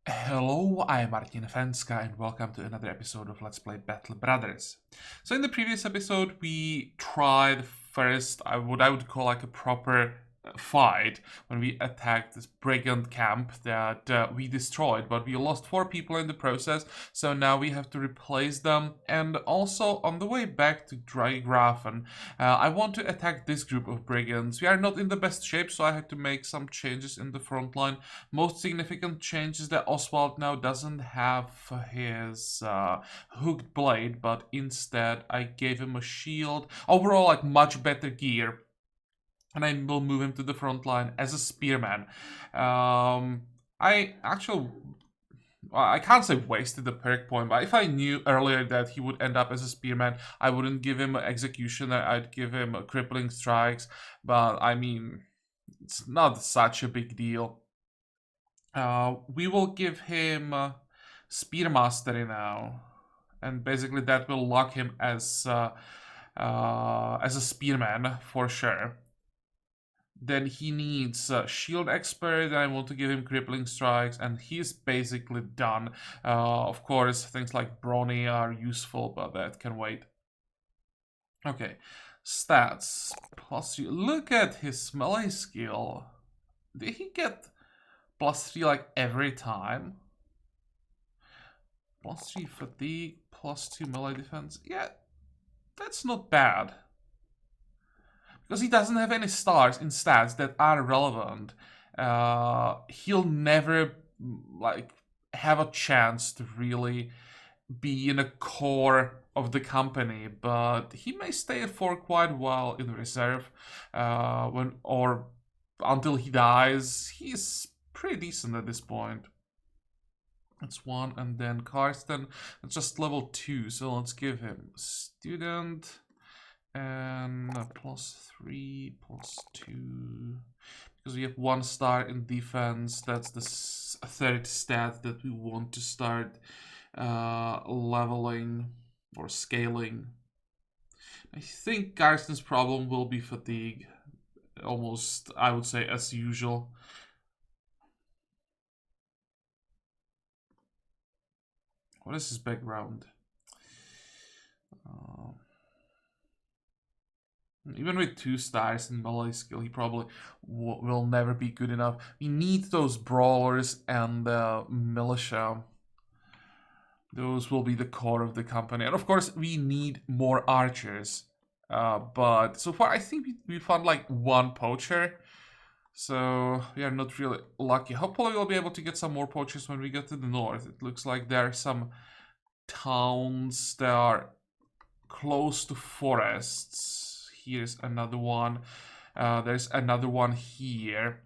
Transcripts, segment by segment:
Hello, I'm Martin Fencka and welcome to another episode of Let's Play Battle Brothers. So in the previous episode we tried first what I would call like a proper fight when we attacked this Brigand camp that we destroyed, but we lost 4 people in the process, so now we have to replace them. And also on the way back to Drygrafen, I want to attack this group of brigands. We are not in the best shape, so I had to make some changes in the front line. Most significant change is that Oswald now doesn't have his hooked blade, but instead I gave him a shield. Overall, like much better gear. And I will move him to the front line as a spearman. I can't say wasted the perk point, but if I knew earlier that he would end up as a spearman, I wouldn't give him executioner, I'd give him crippling strikes. But I mean, it's not such a big deal. We will give him spear mastery now, and basically that will lock him as a spearman for sure. Then he needs shield expert, and I want to give him crippling strikes, and he's basically done. Of course, things like brawny are useful, but that can wait. Okay, stats plus 3. Look at his melee skill. Did he get plus 3 like every time? Plus 3 fatigue, plus 2 melee defense. Yeah, that's not bad. Because he doesn't have any stars in stats that are relevant, he'll never like have a chance to really be in a core of the company, but he may stay for quite a while in reserve or until he dies. He's pretty decent at this point. That's 1, and then Karsten, just level 2, so let's give him student. And plus 3, plus 2. Because we have 1 star in defense, that's the 3rd stat that we want to start leveling or scaling. I think Karsten's problem will be fatigue. Almost, I would say, as usual. What is his background? Even with 2 stars in melee skill, he probably will never be good enough. We need those brawlers and militia. Those will be the core of the company. And of course, we need more archers. But so far, I think we found like 1 poacher. So we are not really lucky. Hopefully, we'll be able to get some more poachers when we get to the north. It looks like there are some towns that are close to forests. Here's another one. There's another one here.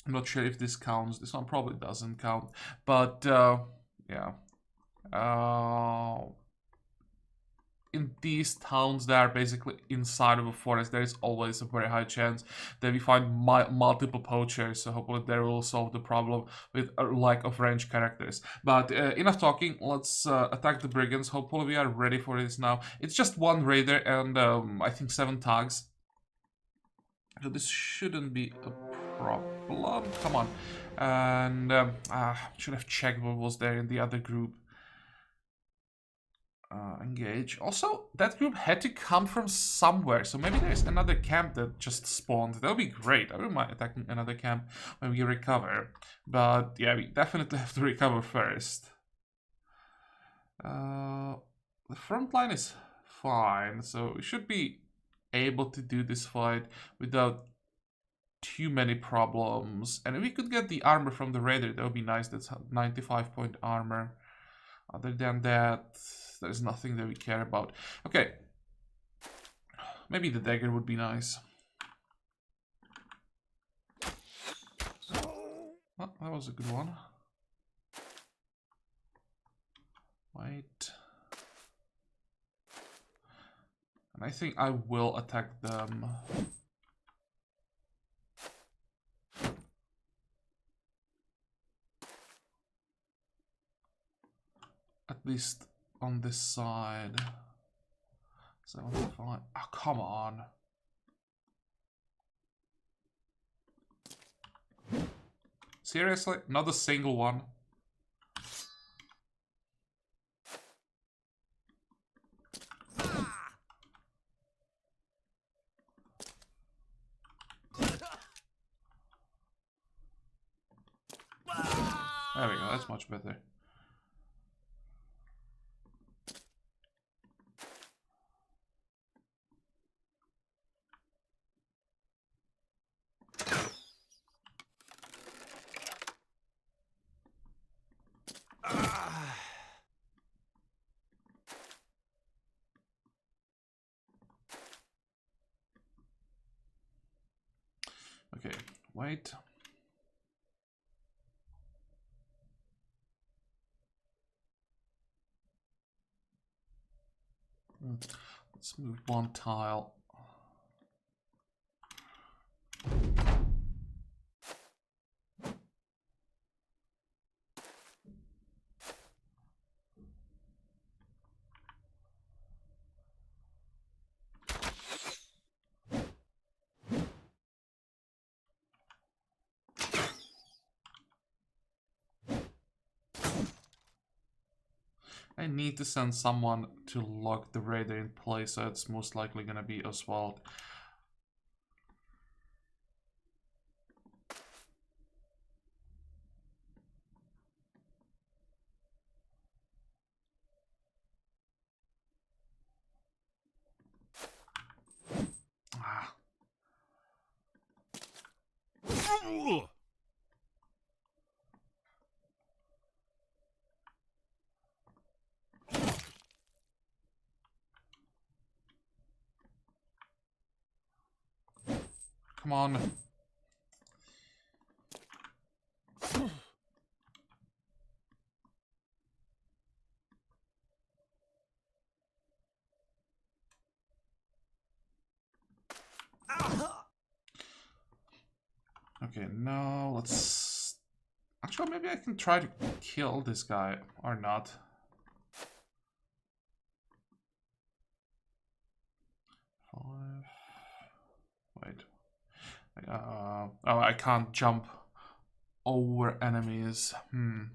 I'm not sure if this counts. This one probably doesn't count. But, yeah. In these towns that are basically inside of a forest, there is always a very high chance that we find multiple poachers. So hopefully that will solve the problem with a lack of range characters. But enough talking. Let's attack the brigands. Hopefully we are ready for this now. It's just 1 raider and I think 7 tags. So this shouldn't be a problem. Come on. And should have checked what was there in the other group. Engage. Also, that group had to come from somewhere, so maybe there's another camp that just spawned. That would be great. I don't mind attacking another camp when we recover. But yeah, we definitely have to recover first. The front line is fine, so we should be able to do this fight without too many problems. And if we could get the armor from the raider, that would be nice. That's 95-point armor. Other than that, there's nothing that we care about. Okay. Maybe the dagger would be nice. Oh, that was a good one. Wait. And I think I will attack them. At least on this side. 75. Oh, come on. Seriously? Not a single one? There we go, that's much better. Okay, wait. Let's move one tile. I need to send someone to lock the radar in place, so it's most likely gonna be Oswald. Ah. Come on. Okay, now let's... Actually, maybe I can try to kill this guy, or not. Wait. Oh, I can't jump over enemies. I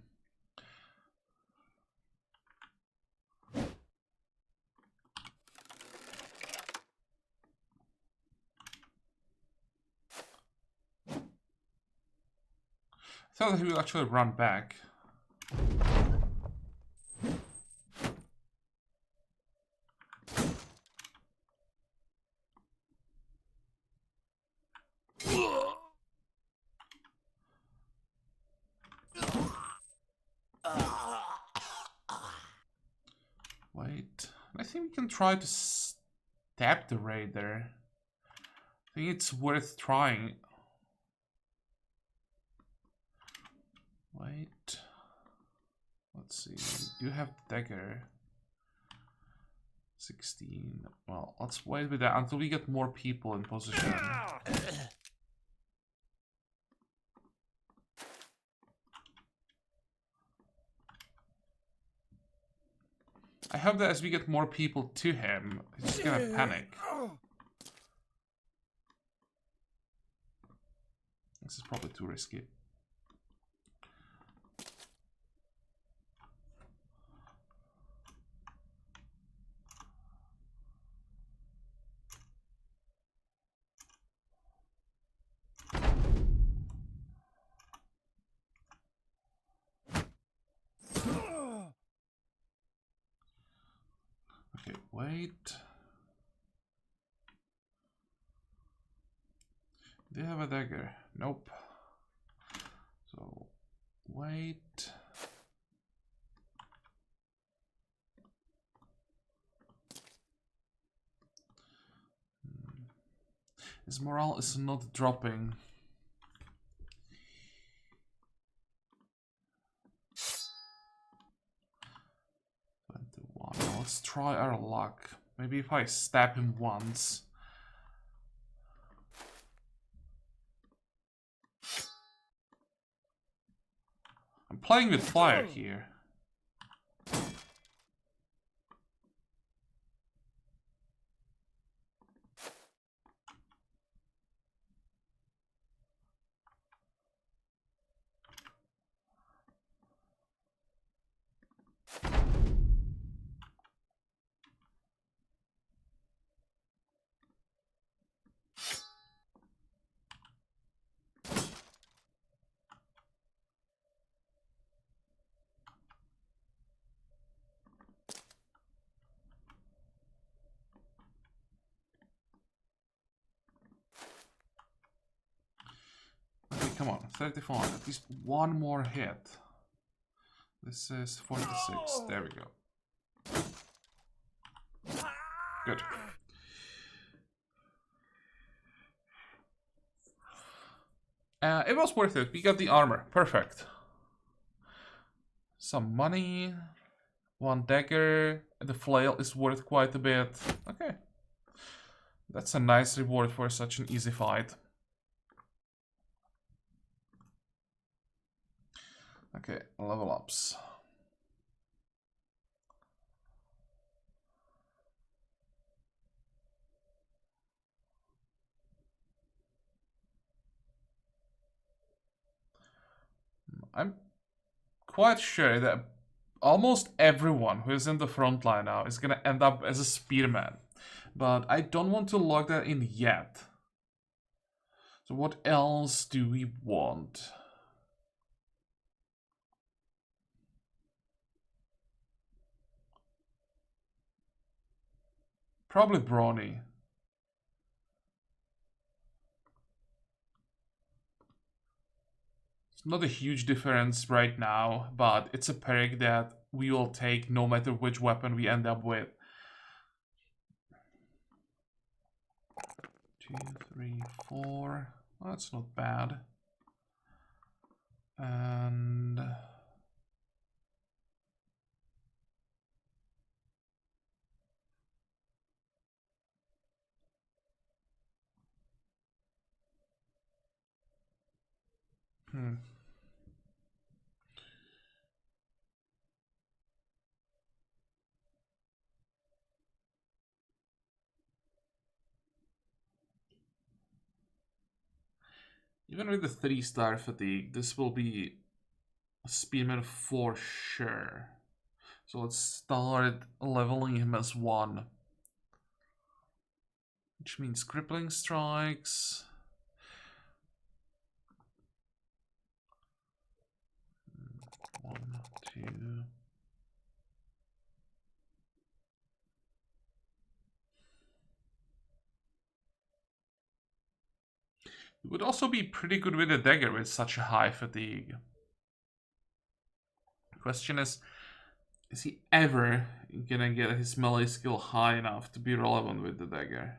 thought he would actually run back. Wait, I think we can try to stab the raider. I think it's worth trying. Wait. Let's see. You have dagger. 16. Well, let's wait with that until we get more people in position. I hope that as we get more people to him, he's just gonna panic. This is probably too risky. Okay, wait. Do you have a dagger? Nope. So, wait. His morale is not dropping. Let's try our luck. Maybe if I stab him once. I'm playing with fire here. come on, 35. At least one more hit. This is 46. There we go. Good. It was worth it. We got the armor. Perfect. Some money. One dagger. The flail is worth quite a bit. Okay. That's a nice reward for such an easy fight. Okay, level ups. I'm quite sure that almost everyone who is in the front line now is gonna end up as a spearman. But I don't want to log that in yet. So what else do we want? Probably brawny. It's not a huge difference right now, but it's a perk that we will take no matter which weapon we end up with. 2, 3, 4. Well, that's not bad. And even with the 3-star fatigue, this will be a spearman for sure. So let's start leveling him as 1. Which means crippling strikes. One, two. It would also be pretty good with a dagger with such a high fatigue. The question is he ever gonna get his melee skill high enough to be relevant with the dagger?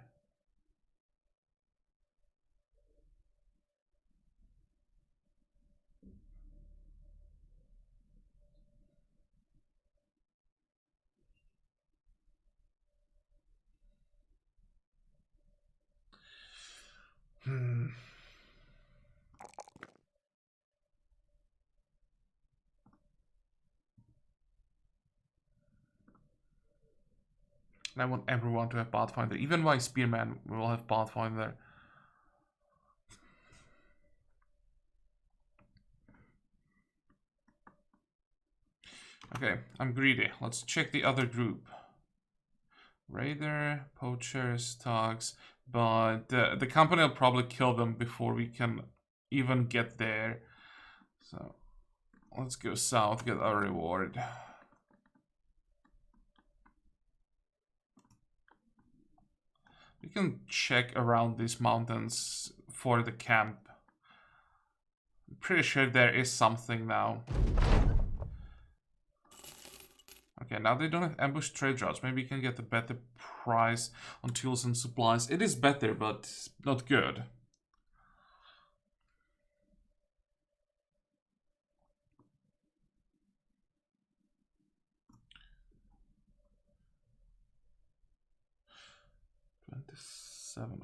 I want everyone to have Pathfinder. Even my spearman will have Pathfinder. Okay, I'm greedy. Let's check the other group. Raider, poachers, thugs. But the company will probably kill them before we can even get there. So let's go south, get our reward. We can check around these mountains for the camp. I'm pretty sure there is something now. Okay, now they don't have ambush trade routes. Maybe we can get a better price on tools and supplies. It is better, but not good.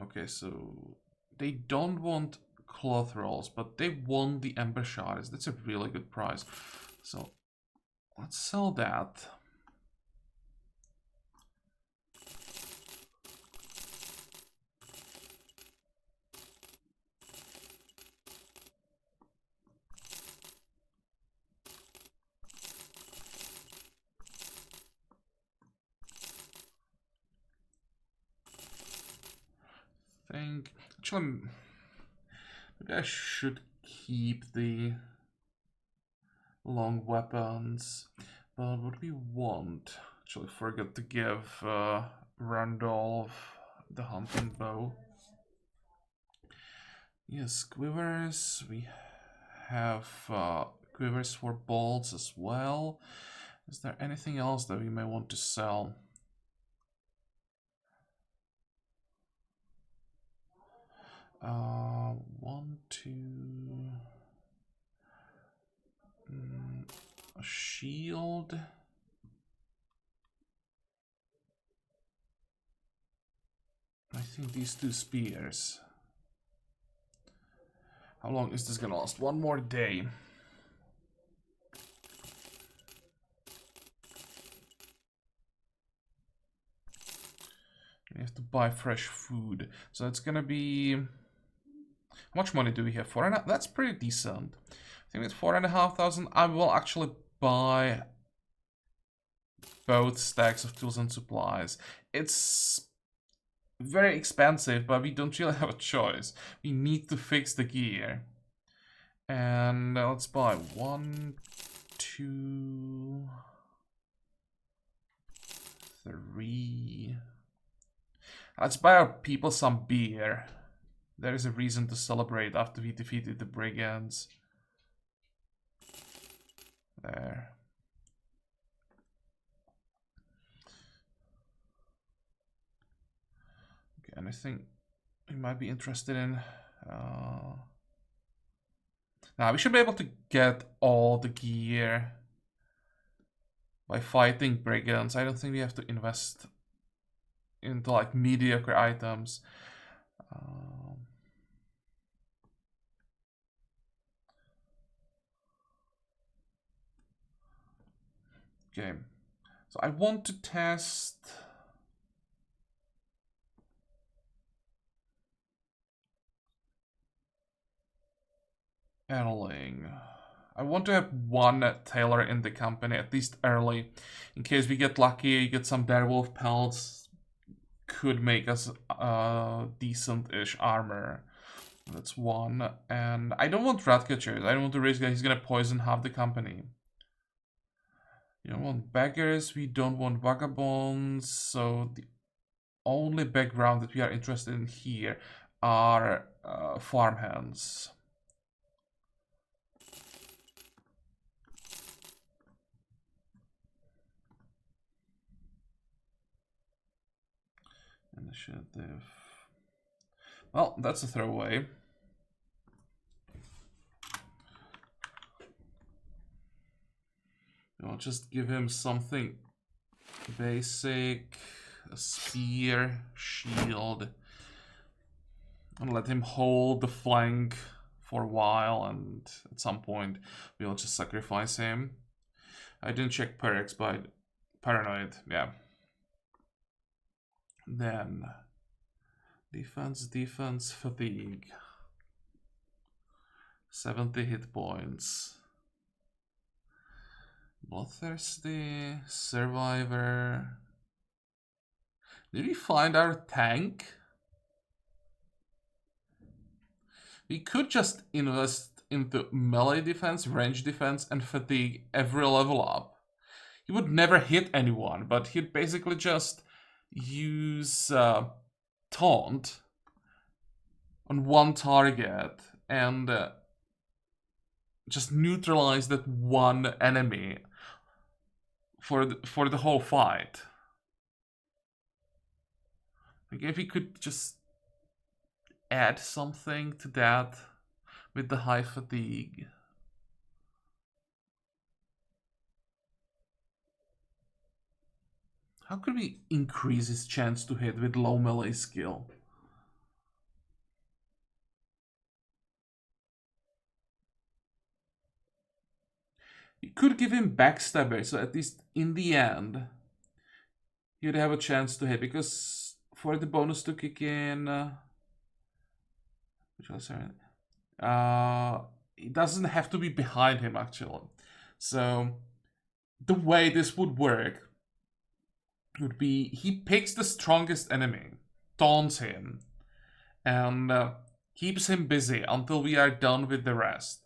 Okay, so they don't want cloth rolls, but they want the ember shards. That's a really good price. So let's sell that. Actually, maybe I should keep the long weapons. But what we want? Actually, forgot to give Randolph the hunting bow. Yes, quivers. We have quivers for bolts as well. Is there anything else that we may want to sell? One, two... a shield. I think these two spears. How long is this gonna last? One more day. We have to buy fresh food. So it's gonna be... How much money do we have? 4.5? That's pretty decent. I think with 4,500 I will actually buy both stacks of tools and supplies. It's very expensive, but we don't really have a choice. We need to fix the gear. And let's buy 1, 2, 3. Let's buy our people some beer. There is a reason to celebrate after we defeated the Brigands. There. Okay, anything we might be interested in? Now, we should be able to get all the gear by fighting Brigands. I don't think we have to invest into like mediocre items. Okay, so I want to test Erling. I want to have one tailor in the company, at least early, in case we get lucky, get some direwolf pelts, could make us decent-ish armor. That's one. And I don't want ratcatchers. I don't want to risk that he's gonna poison half the company. We don't want beggars, we don't want vagabonds, so the only background that we are interested in here are farmhands. Initiative. Well, that's a throwaway. I'll just give him something basic, a spear, shield, and let him hold the flank for a while, and at some point we'll just sacrifice him. I didn't check perks, but paranoid, yeah. Then defense, fatigue. 70 hit points. Bloodthirsty, survivor. Did we find our tank? We could just invest into melee defense, range defense, and fatigue every level up. He would never hit anyone, but he'd basically just use taunt on one target and just neutralize that one enemy for the whole fight. Like if we could just add something to that with the high fatigue. How could we increase his chance to hit with low melee skill? You could give him backstabber, so at least in the end, you'd have a chance to hit, because for the bonus to kick in, which was it doesn't have to be behind him actually. So the way this would work would be he picks the strongest enemy, taunts him, and keeps him busy until we are done with the rest.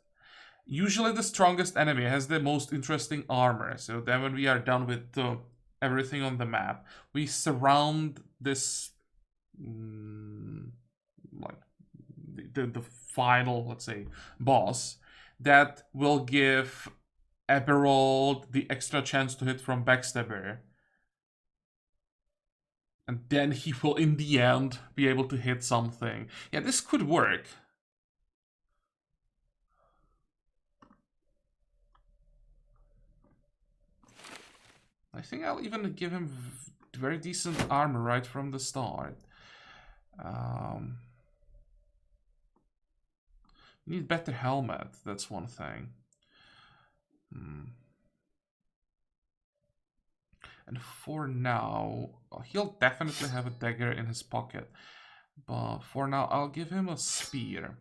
Usually the strongest enemy has the most interesting armor, so then when we are done with everything on the map, we surround this like the final, let's say, boss. that will give Eberald the extra chance to hit from Backstabber. And then he will, in the end, be able to hit something. Yeah, this could work. I think I'll even give him very decent armor right from the start. Need better helmet, that's one thing. And for now, he'll definitely have a dagger in his pocket. But for now, I'll give him a spear.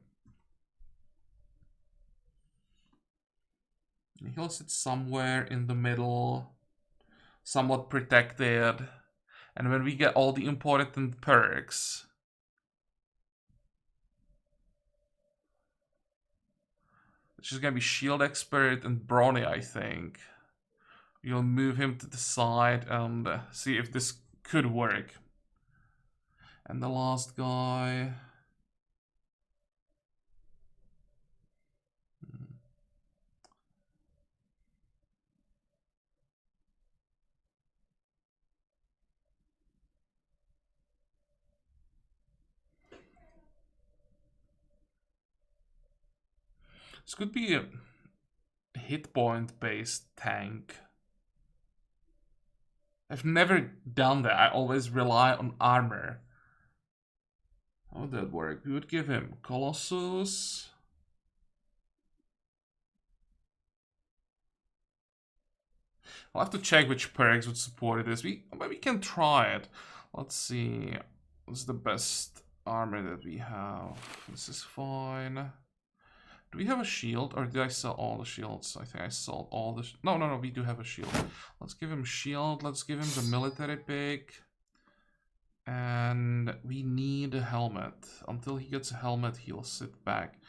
He'll sit somewhere in the middle, somewhat protected. And when we get all the important perks, which is gonna be Shield Expert and Brawny, I think. We'll move him to the side and see if this could work. And the last guy... This could be a hit point based tank. I've never done that. I always rely on armor. How would that work? We would give him Colossus. I'll have to check which perks would support this. But we can try it. Let's see. What's the best armor that we have? This is fine. Do we have a shield, or did I sell all the shields? I think I sold all the... No, we do have a shield. Let's give him shield. Let's give him the military pick. And we need a helmet. Until he gets a helmet, he'll sit back.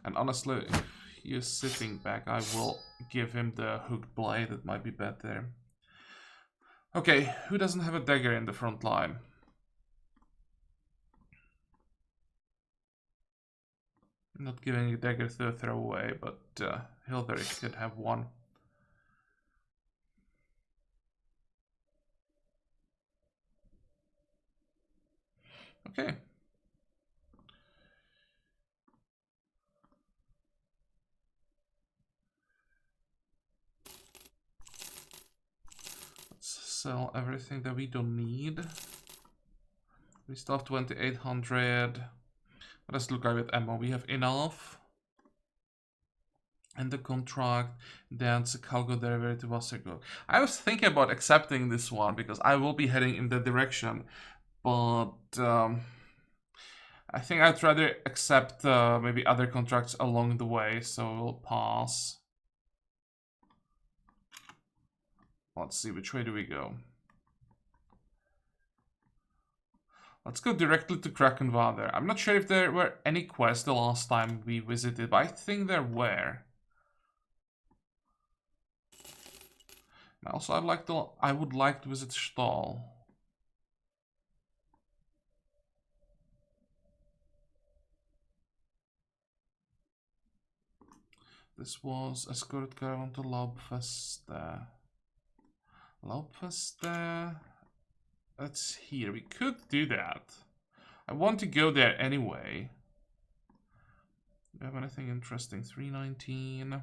And honestly, if he is sitting back, I will give him the hooked blade. It might be better. Okay, who doesn't have a dagger in the front line? I'm not giving a dagger to a throwaway, but Hilderic could have one. Okay. Let's sell everything that we don't need. We still have 2800. Let's look at with ammo. We have enough. And the contract, dance, cargo derivative, Wasserglow. I was thinking about accepting this one because I will be heading in that direction. But I think I'd rather accept maybe other contracts along the way, so we'll pass. Let's see, which way do we go? Let's go directly to Krakenwader. I'm not sure if there were any quests the last time we visited, but I think there were. Also, I would like to visit Stahl. This was escort caravan to Laubfeste. Laubfeste. That's here. We could do that. I want to go there anyway. Do you have anything interesting? 319.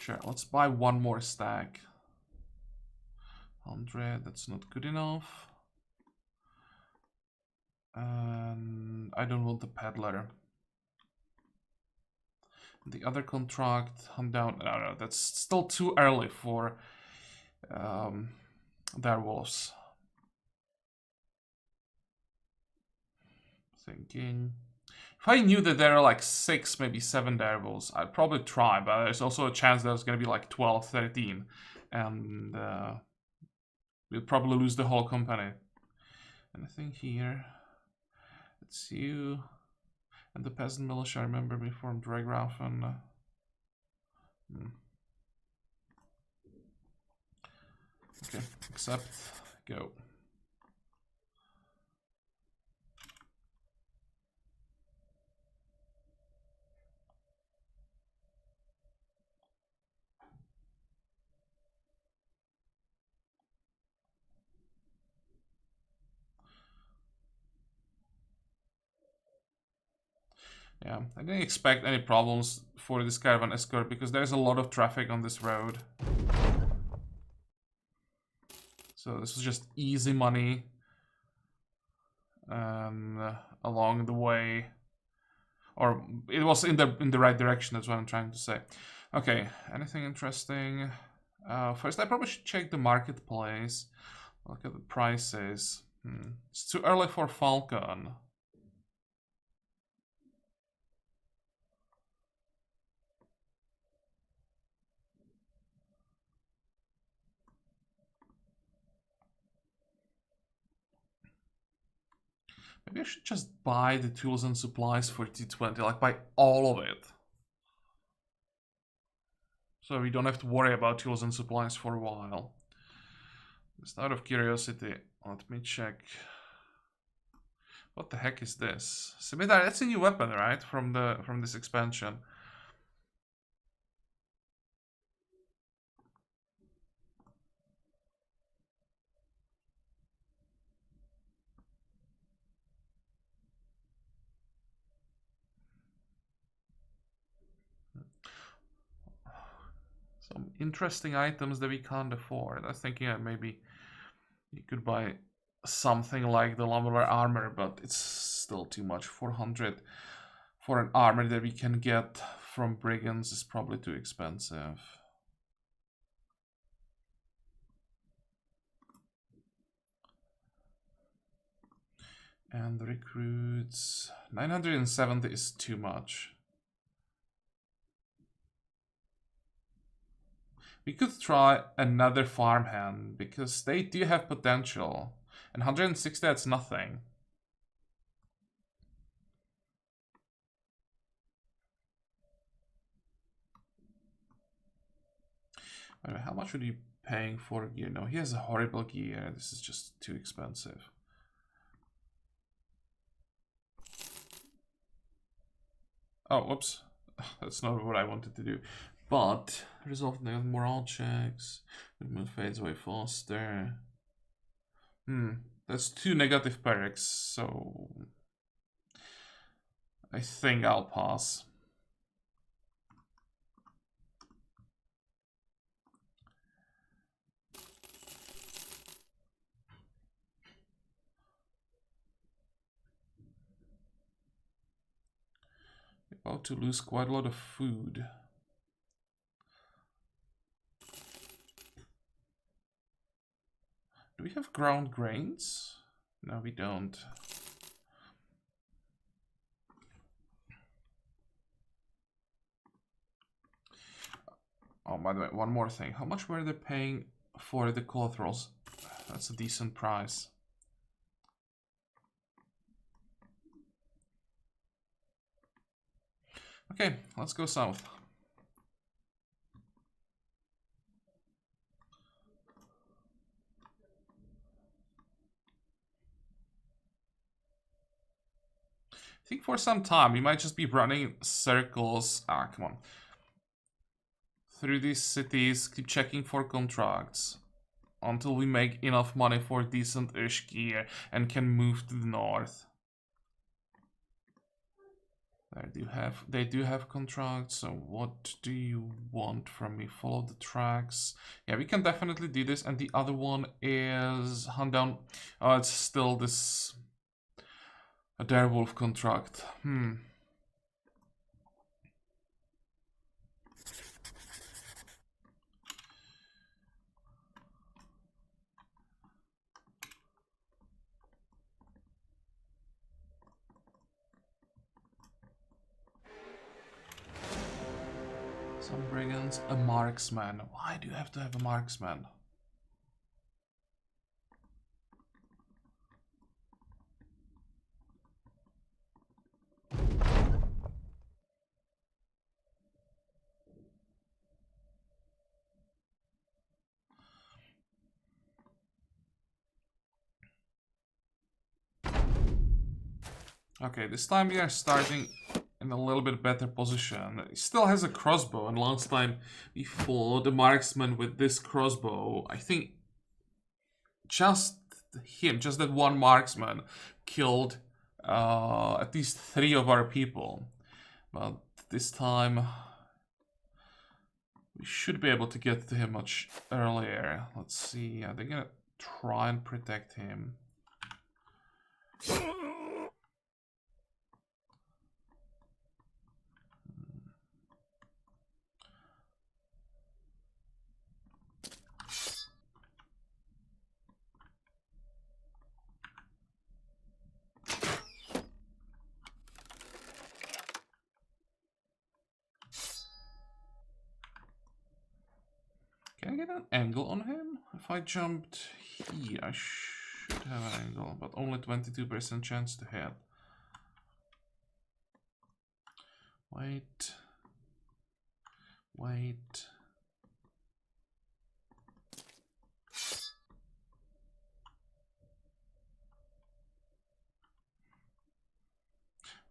Sure, let's buy one more stack. 100, that's not good enough. And I don't want the peddler. The other contract, hunt down. No, that's still too early for werewolves. Thinking. If I knew that there are like 6, maybe 7 werewolves, I'd probably try, but there's also a chance there's gonna be like 12, 13. And we'll probably lose the whole company. Anything here? It's you. And the Peasant Militia, I remember me from Dragrafen. Okay, accept, go. Yeah, I didn't expect any problems for this caravan escort because there's a lot of traffic on this road. So this was just easy money. And along the way, or it was in the right direction. That's what I'm trying to say. Okay, anything interesting? First, I probably should check the marketplace. Look at the prices. It's too early for Falcon. Maybe I should just buy the tools and supplies for T20, like buy all of it. So we don't have to worry about tools and supplies for a while. Just out of curiosity, let me check. What the heck is this? Scimitar, that's a new weapon, right? From this expansion. Some interesting items that we can't afford. I was thinking that maybe you could buy something like the lumberware armor, but it's still too much. 400 for an armor that we can get from Brigands is probably too expensive. And the recruits, 970 is too much. We could try another farmhand because they do have potential. And 160, that's nothing. How much would you be paying for gear? No, he has a horrible gear. This is just too expensive. Oh, whoops. That's not what I wanted to do. But, resolve negative morale checks. Movement fades away faster. That's 2 negative perks, so... I think I'll pass. About to lose quite a lot of food. Do we have ground grains? No, we don't. Oh, by the way, one more thing. How much were they paying for the cloth rolls? That's a decent price. Okay, let's go south. I think for some time we might just be running circles. Come on. Through these cities, keep checking for contracts until we make enough money for decent-ish gear and can move to the north. They do have contracts, so what do you want from me? Follow the tracks. Yeah, we can definitely do this. And the other one is hunt down. Oh, it's still this a direwolf contract. Some brigands, a marksman. Why do you have to have a marksman? Okay, this time we are starting in a little bit better position. He still has a crossbow, and last time we fought the marksman with this crossbow, I think just that one marksman killed at least 3 of our people. But this time we should be able to get to him much earlier. Let's see, are they gonna try and protect him? Can I get an angle on him? If I jumped here, I should have an angle, but only 22% chance to hit. Wait. Wait.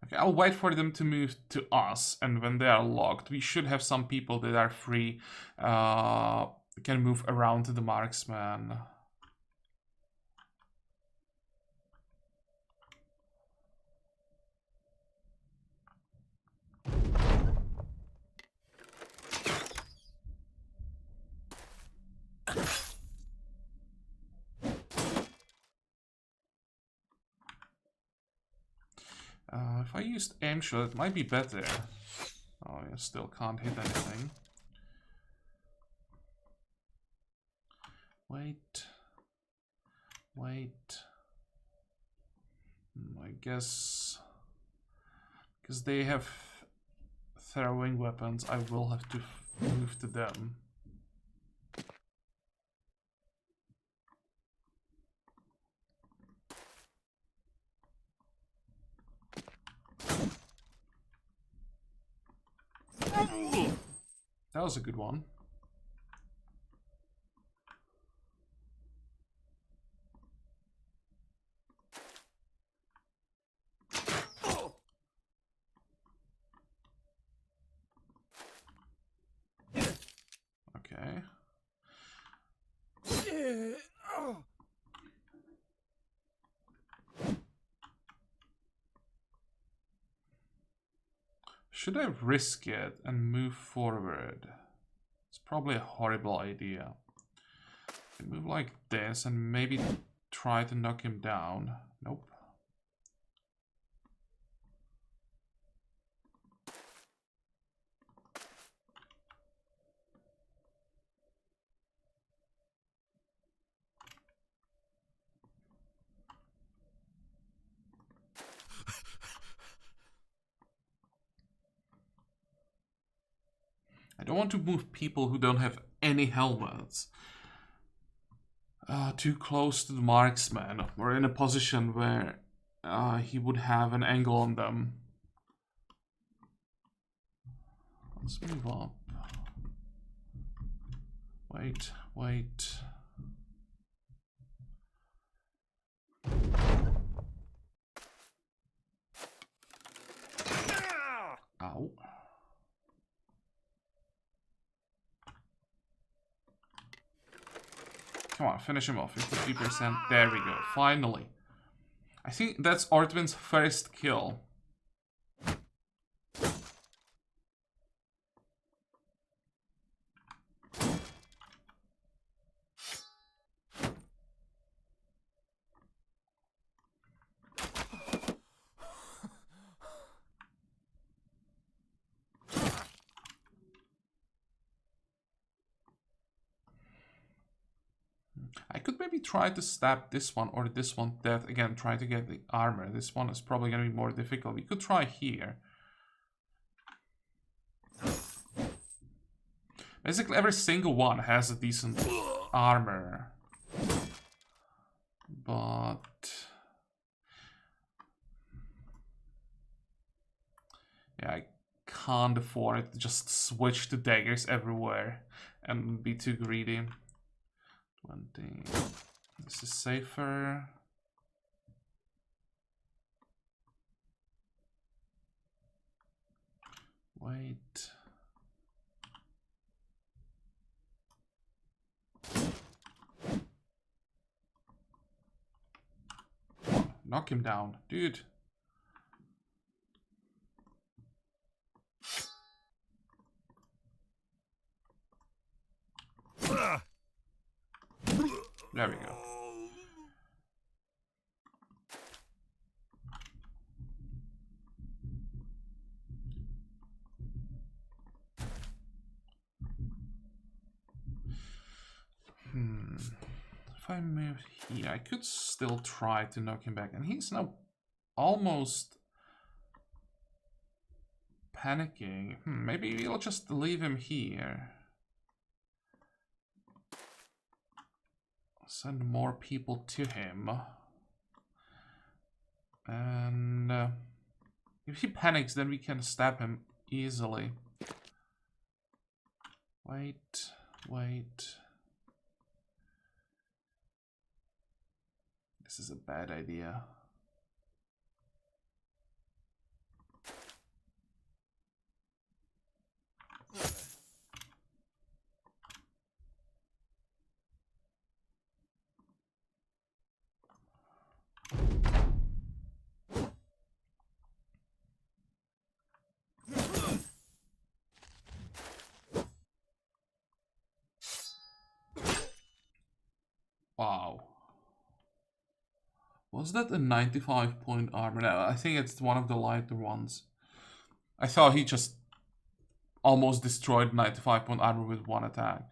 Okay, I'll wait for them to move to us, and when they are locked, we should have some people that are free, can move around to the marksman. If I used aim shot, it might be better. Oh, you still can't hit anything. Wait. Wait. I guess... because they have throwing weapons, I will have to move to them. That was a good one. Okay. Should I risk it and move forward? It's probably a horrible idea. Move like this and maybe try to knock him down. Nope. I don't want to move people who don't have any helmets too close to the marksman, or in a position where he would have an angle on them. Let's move up. Wait, wait. Ow. Come on, finish him off. 53%. There we go. Finally. I think that's Ortwin's first kill. I could maybe try to stab this one or this one dead. Again, try to get the armor. This one is probably going to be more difficult. We could try here. Basically, every single one has a decent armor. But... yeah, I can't afford to just switch to daggers everywhere and be too greedy. 20. This is safer. Wait. Knock him down, dude. There we go. If I move here, I could still try to knock him back. And he's now almost panicking. Maybe we'll just leave him here. Send more people to him. And if he panics, then we can stab him easily. Wait. This is a bad idea. Wow. Was that a 95-point armor? No, I think it's one of the lighter ones. I thought he just almost destroyed 95-point armor with one attack.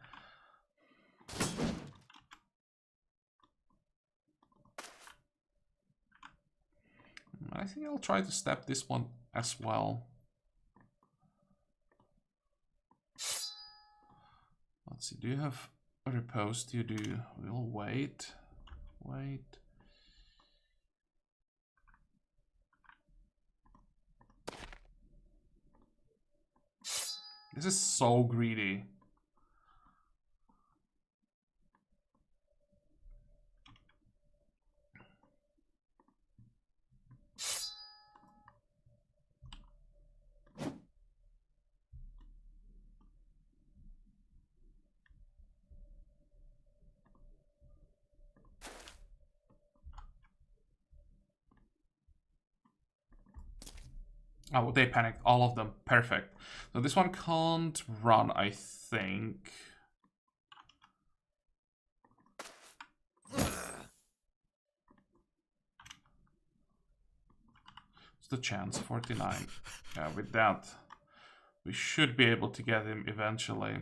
I think I'll try to stab this one as well. Let's see, do you have a riposte? You do. We'll wait. This is so greedy. Oh, they panicked, all of them. Perfect. So this one can't run, I think. What's the chance? 49. Yeah, with that, we should be able to get him eventually.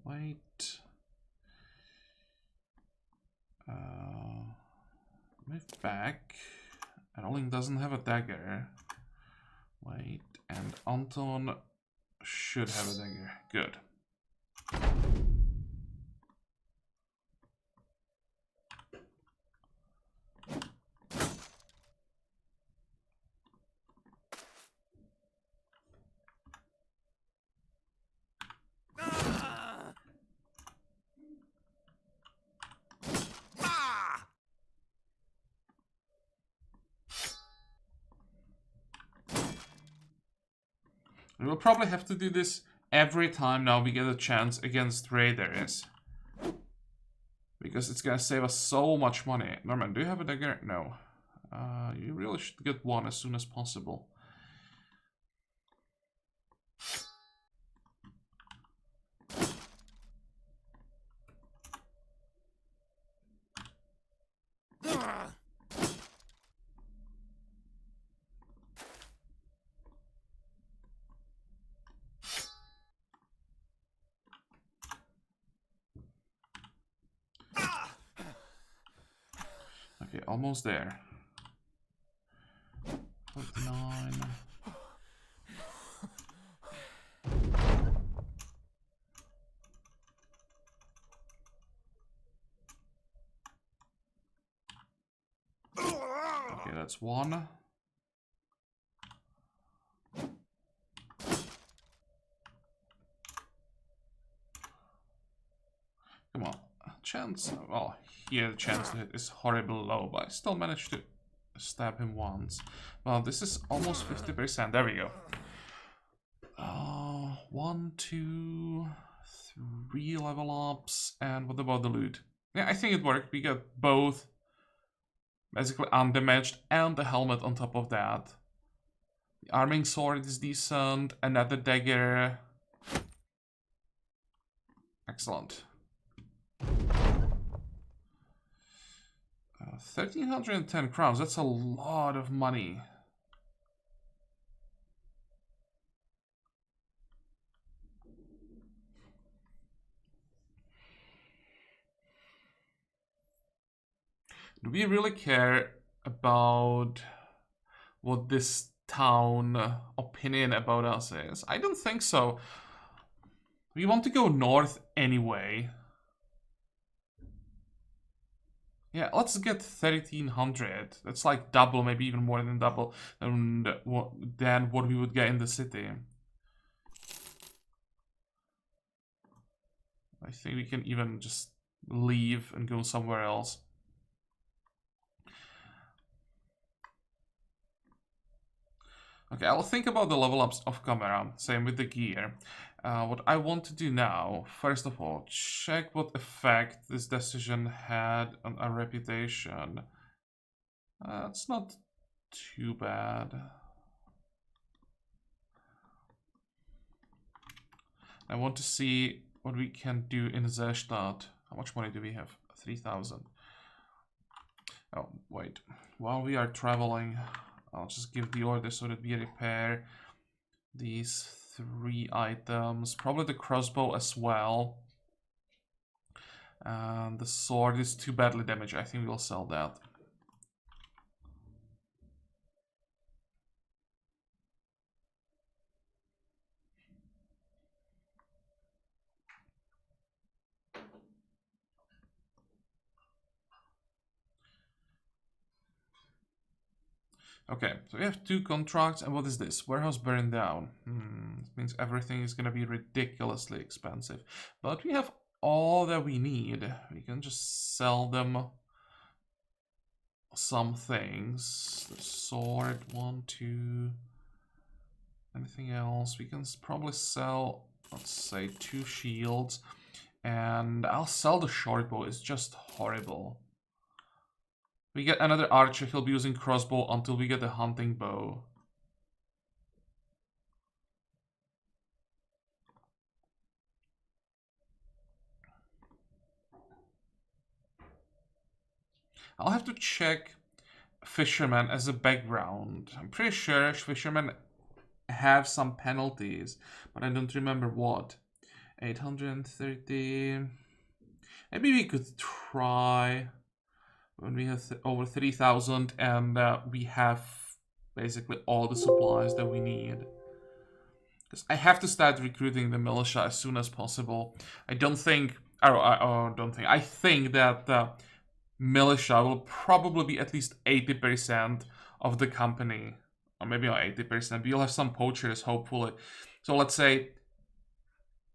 Wait. Move back. Erling doesn't have a dagger. Wait, and Anton should have a dagger. Good. We will probably have to do this every time now we get a chance against raiders. Because it's gonna save us so much money. Norman, do you have a dagger? No. You really should get one as soon as possible. Okay, almost there. 49. Okay, that's one. Come on. Chance. Well, here the chance to hit is horribly low, but I still managed to stab him once. Well, this is almost 50%. There we go. 1, 2, 3 level ups. And what about the loot? Yeah, I think it worked. We got both basically undamaged and the helmet on top of that. The arming sword is decent. Another dagger. Excellent. 1,310 crowns. That's a lot of money. Do we really care about what this town opinion about us is? I don't think so. We want to go north anyway. Yeah, let's get 1,300. That's like double, maybe even more than double than what we would get in the city. I think we can even just leave and go somewhere else. Okay, I'll think about the level ups off camera, same with the gear. What I want to do now, first of all, check what effect this decision had on our reputation. It's not too bad. I want to see what we can do in Zerstadt. How much money do we have? 3,000. Oh, wait. While we are traveling, I'll just give the order so that we repair these 3 items. Probably the crossbow as well. And the sword is too badly damaged. I think we'll sell that. Okay, so we have 2 contracts, and what is this? Warehouse burned down. It means everything is gonna be ridiculously expensive. But we have all that we need. We can just sell them some things. The sword, 1, 2. Anything else? We can probably sell, let's say, 2 shields. And I'll sell the short bow. It's just horrible. We get another archer. He'll be using crossbow until we get the hunting bow. I'll have to check fishermen as a background. I'm pretty sure fishermen have some penalties, but I don't remember what. 830. Maybe we could try when we have over 3,000 and we have basically all the supplies that we need. Because I have to start recruiting the militia as soon as possible. I think that the militia will probably be at least 80% of the company. Or maybe not 80%, but you'll have some poachers, hopefully. So let's say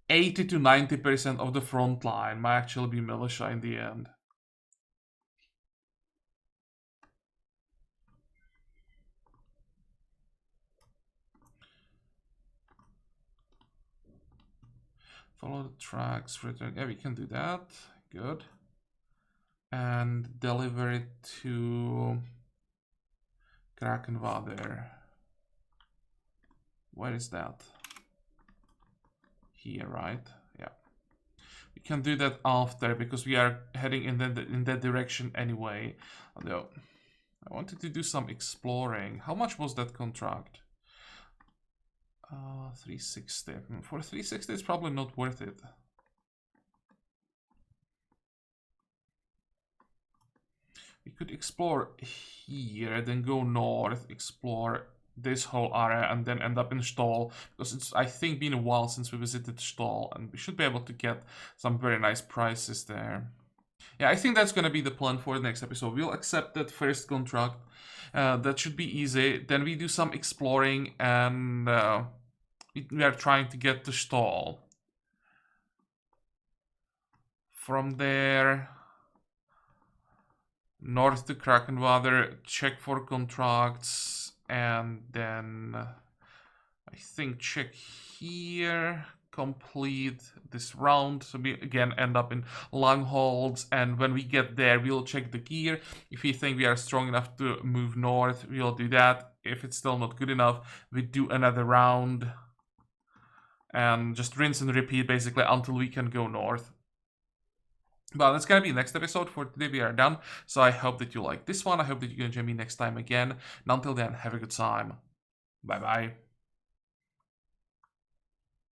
80 to 90% of the front line might actually be militia in the end. Follow the tracks, return. Yeah, we can do that. Good. And deliver it to Krakenwader. Where is that? Here, right? Yeah. We can do that after because we are heading in that direction anyway. Although I wanted to do some exploring. How much was that contract? 360. For 360, it's probably not worth it. We could explore here, then go north, explore this whole area, and then end up in Stall. Because it's, I think, been a while since we visited Stall, and we should be able to get some very nice prices there. Yeah, I think that's going to be the plan for the next episode. We'll accept that first contract. That should be easy. Then we do some exploring, and we are trying to get to Stall. From there, north to Krakenwader, check for contracts, and then I I think check here, complete this round, so we again end up in long holds, and when we get there we'll check the gear. If we think we are strong enough to move north, we'll do that. If it's still not good enough, we do another round and just rinse and repeat basically until we can go north. But that's gonna be the next episode. For today we are done, so I hope that you like this one. I hope that you're gonna join me next time again, and until then, have a good time. Bye bye.